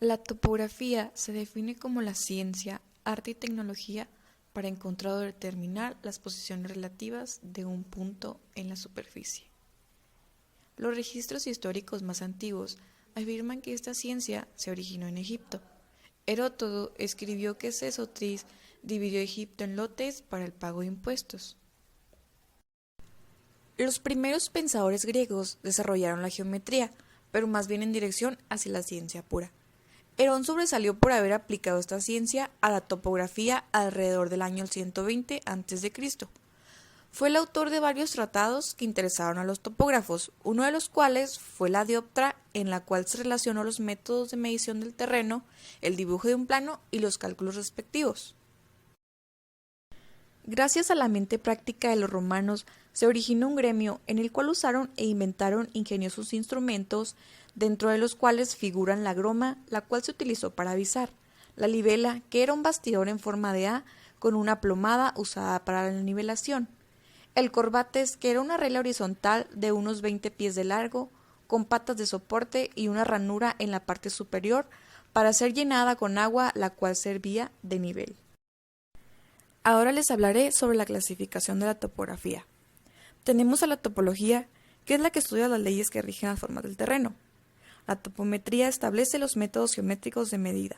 La topografía se define como la ciencia, arte y tecnología para encontrar o determinar las posiciones relativas de un punto en la superficie. Los registros históricos más antiguos afirman que esta ciencia se originó en Egipto. Heródoto escribió que Sesostris dividió Egipto en lotes para el pago de impuestos. Los primeros pensadores griegos desarrollaron la geometría, pero más bien en dirección hacia la ciencia pura. Herón sobresalió por haber aplicado esta ciencia a la topografía alrededor del año 120 a.C. Fue el autor de varios tratados que interesaron a los topógrafos, uno de los cuales fue la dioptra, en la cual se relacionó los métodos de medición del terreno, el dibujo de un plano y los cálculos respectivos. Gracias a la mente práctica de los romanos, se originó un gremio en el cual usaron e inventaron ingeniosos instrumentos, dentro de los cuales figuran la groma, la cual se utilizó para avisar, la libela, que era un bastidor en forma de A con una plomada usada para la nivelación, el corbates, que era una regla horizontal de unos 20 pies de largo, con patas de soporte y una ranura en la parte superior para ser llenada con agua, la cual servía de nivel. Ahora les hablaré sobre la clasificación de la topografía. Tenemos a la topología, que es la que estudia las leyes que rigen las formas del terreno. La topometría establece los métodos geométricos de medida.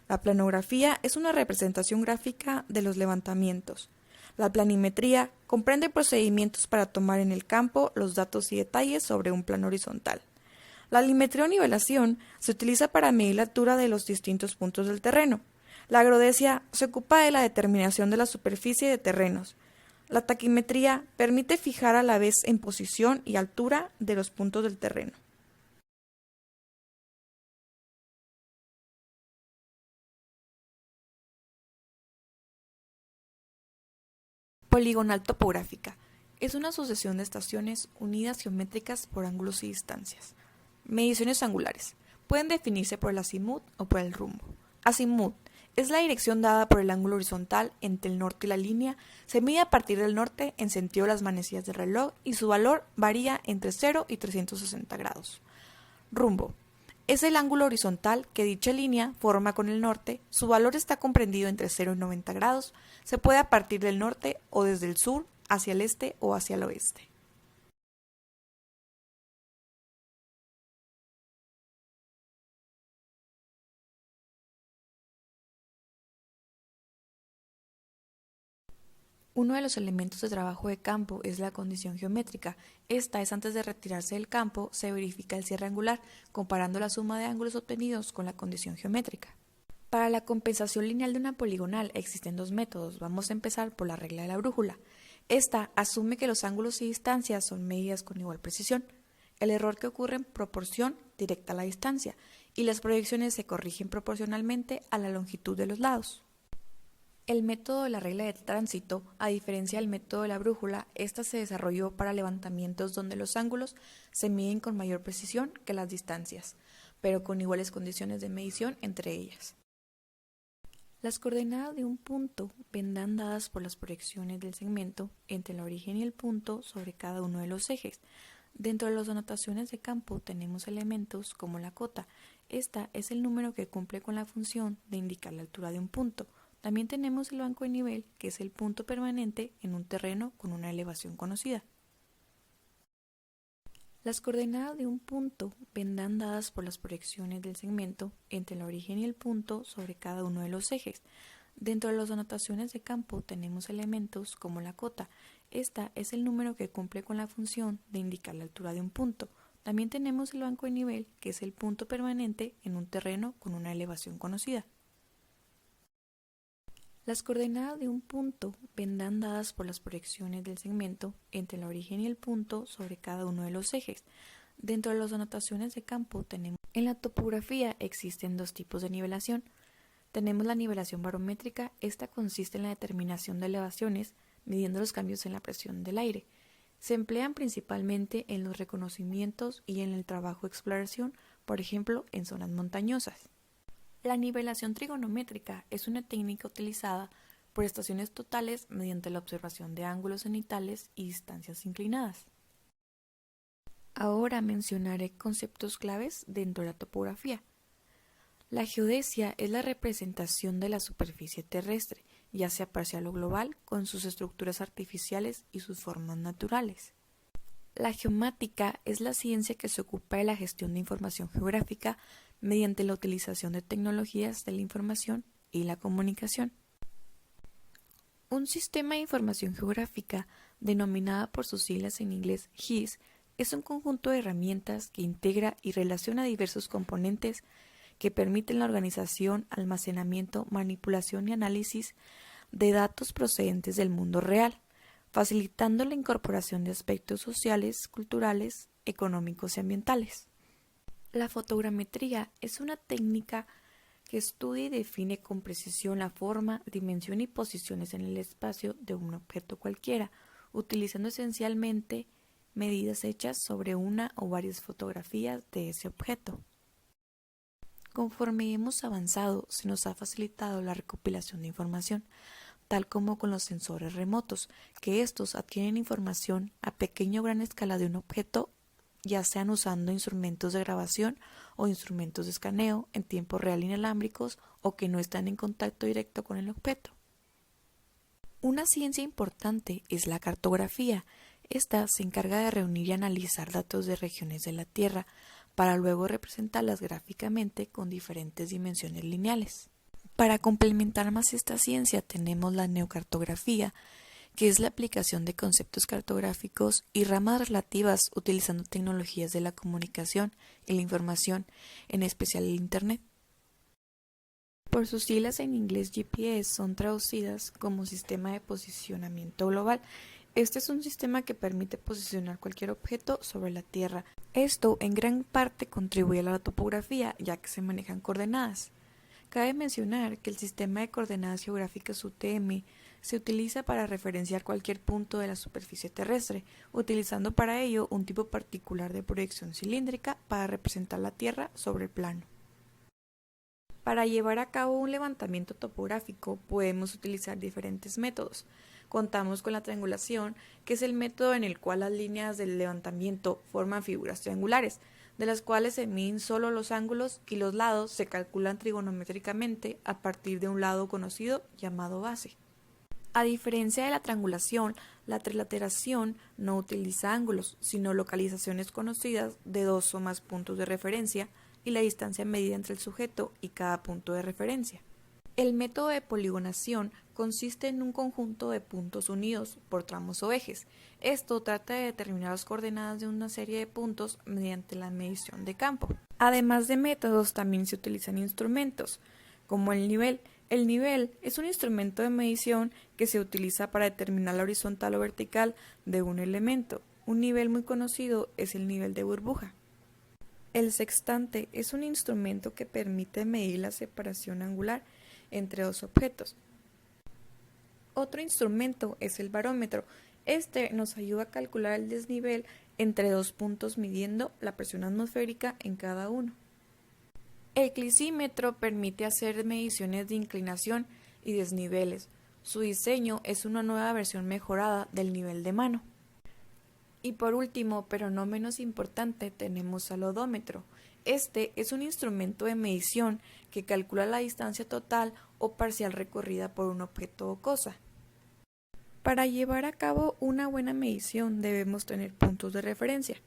La planografía es una representación gráfica de los levantamientos. La planimetría comprende procedimientos para tomar en el campo los datos y detalles sobre un plano horizontal. La alimetría o nivelación se utiliza para medir la altura de los distintos puntos del terreno. La agrodecia se ocupa de la determinación de la superficie de terrenos. La taquimetría permite fijar a la vez en posición y altura de los puntos del terreno. Poligonal topográfica. Es una sucesión de estaciones unidas geométricas por ángulos y distancias. Mediciones angulares. Pueden definirse por el azimut o por el rumbo. Azimut es la dirección dada por el ángulo horizontal entre el norte y la línea. Se mide a partir del norte en sentido de las manecillas del reloj y su valor varía entre 0 y 360 grados. Rumbo. Es el ángulo horizontal que dicha línea forma con el norte. Su valor está comprendido entre 0 y 90 grados. Se puede a partir del norte o desde el sur hacia el este o hacia el oeste. Uno de los elementos de trabajo de campo es la condición geométrica. Esta es antes de retirarse del campo, se verifica el cierre angular, comparando la suma de ángulos obtenidos con la condición geométrica. Para la compensación lineal de una poligonal existen dos métodos. Vamos a empezar por la regla de la brújula. Esta asume que los ángulos y distancias son medidas con igual precisión. El error que ocurre en proporción directa a la distancia y las proyecciones se corrigen proporcionalmente a la longitud de los lados. El método de la regla de tránsito, a diferencia del método de la brújula, esta se desarrolló para levantamientos donde los ángulos se miden con mayor precisión que las distancias, pero con iguales condiciones de medición entre ellas. Las coordenadas de un punto vendrán dadas por las proyecciones del segmento entre el origen y el punto sobre cada uno de los ejes. Dentro de las anotaciones de campo tenemos elementos como la cota. Esta es el número que cumple con la función de indicar la altura de un punto. También tenemos el banco de nivel, que es el punto permanente en un terreno con una elevación conocida. Las coordenadas de un punto vendrán dadas por las proyecciones del segmento entre el origen y el punto sobre cada uno de los ejes. Dentro de las anotaciones de campo tenemos elementos como la cota. Esta es el número que cumple con la función de indicar la altura de un punto. También tenemos el banco de nivel, que es el punto permanente en un terreno con una elevación conocida. Las coordenadas de un punto vendrán dadas por las proyecciones del segmento entre el origen y el punto sobre cada uno de los ejes. Dentro de las anotaciones de campo tenemos... En la topografía existen dos tipos de nivelación. Tenemos la nivelación barométrica. Esta consiste en la determinación de elevaciones midiendo los cambios en la presión del aire. Se emplean principalmente en los reconocimientos y en el trabajo de exploración, por ejemplo, en zonas montañosas. La nivelación trigonométrica es una técnica utilizada por estaciones totales mediante la observación de ángulos cenitales y distancias inclinadas. Ahora mencionaré conceptos claves dentro de la topografía. La geodesia es la representación de la superficie terrestre, ya sea parcial o global, con sus estructuras artificiales y sus formas naturales. La geomática es la ciencia que se ocupa de la gestión de información geográfica mediante la utilización de tecnologías de la información y la comunicación. Un sistema de información geográfica, denominada por sus siglas en inglés GIS, es un conjunto de herramientas que integra y relaciona diversos componentes que permiten la organización, almacenamiento, manipulación y análisis de datos procedentes del mundo real, facilitando la incorporación de aspectos sociales, culturales, económicos y ambientales. La fotogrametría es una técnica que estudia y define con precisión la forma, dimensión y posiciones en el espacio de un objeto cualquiera, utilizando esencialmente medidas hechas sobre una o varias fotografías de ese objeto. Conforme hemos avanzado, se nos ha facilitado la recopilación de información, tal como con los sensores remotos, que estos adquieren información a pequeña o gran escala de un objeto, ya sean usando instrumentos de grabación o instrumentos de escaneo en tiempo real inalámbricos o que no están en contacto directo con el objeto. Una ciencia importante es la cartografía. Esta se encarga de reunir y analizar datos de regiones de la Tierra para luego representarlas gráficamente con diferentes dimensiones lineales. Para complementar más esta ciencia tenemos la neocartografía, que es la aplicación de conceptos cartográficos y ramas relativas utilizando tecnologías de la comunicación y la información, en especial el Internet. Por sus siglas en inglés GPS son traducidas como Sistema de Posicionamiento Global. Este es un sistema que permite posicionar cualquier objeto sobre la Tierra. Esto en gran parte contribuye a la topografía, ya que se manejan coordenadas. Cabe mencionar que el sistema de coordenadas geográficas UTM se utiliza para referenciar cualquier punto de la superficie terrestre, utilizando para ello un tipo particular de proyección cilíndrica para representar la Tierra sobre el plano. Para llevar a cabo un levantamiento topográfico podemos utilizar diferentes métodos. Contamos con la triangulación, que es el método en el cual las líneas del levantamiento forman figuras triangulares, de las cuales se miden solo los ángulos y los lados se calculan trigonométricamente a partir de un lado conocido llamado base. A diferencia de la triangulación, la trilateración no utiliza ángulos, sino localizaciones conocidas de dos o más puntos de referencia y la distancia medida entre el sujeto y cada punto de referencia. El método de poligonación consiste en un conjunto de puntos unidos por tramos o ejes. Esto trata de determinar las coordenadas de una serie de puntos mediante la medición de campo. Además de métodos, también se utilizan instrumentos, como el nivel. El nivel es un instrumento de medición que se utiliza para determinar la horizontal o vertical de un elemento. Un nivel muy conocido es el nivel de burbuja. El sextante es un instrumento que permite medir la separación angular entre dos objetos. Otro instrumento es el barómetro. Este nos ayuda a calcular el desnivel entre dos puntos midiendo la presión atmosférica en cada uno. El clisímetro permite hacer mediciones de inclinación y desniveles. Su diseño es una nueva versión mejorada del nivel de mano. Y por último, pero no menos importante, tenemos al odómetro. Este es un instrumento de medición que calcula la distancia total o parcial recorrida por un objeto o cosa. Para llevar a cabo una buena medición debemos tener puntos de referencia.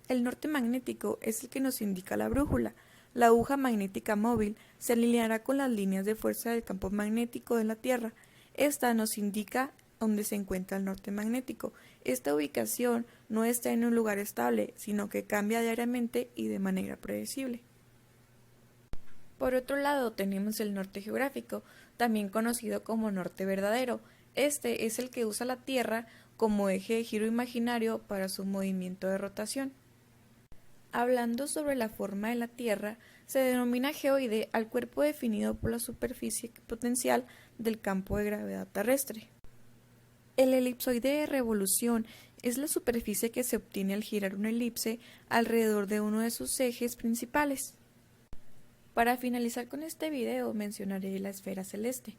El norte magnético es el que nos indica la brújula. La aguja magnética móvil se alineará con las líneas de fuerza del campo magnético de la Tierra. Esta nos indica dónde se encuentra el norte magnético. Esta ubicación no está en un lugar estable, sino que cambia diariamente y de manera predecible. Por otro lado, tenemos el norte geográfico, también conocido como norte verdadero. Este es el que usa la Tierra como eje de giro imaginario para su movimiento de rotación. Hablando sobre la forma de la Tierra, se denomina geoide al cuerpo definido por la superficie potencial del campo de gravedad terrestre. El elipsoide de revolución es la superficie que se obtiene al girar una elipse alrededor de uno de sus ejes principales. Para finalizar con este video mencionaré la esfera celeste.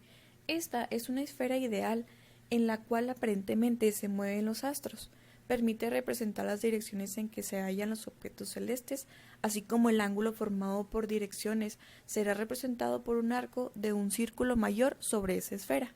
Esta es una esfera ideal en la cual aparentemente se mueven los astros, permite representar las direcciones en que se hallan los objetos celestes, así como el ángulo formado por direcciones será representado por un arco de un círculo mayor sobre esa esfera.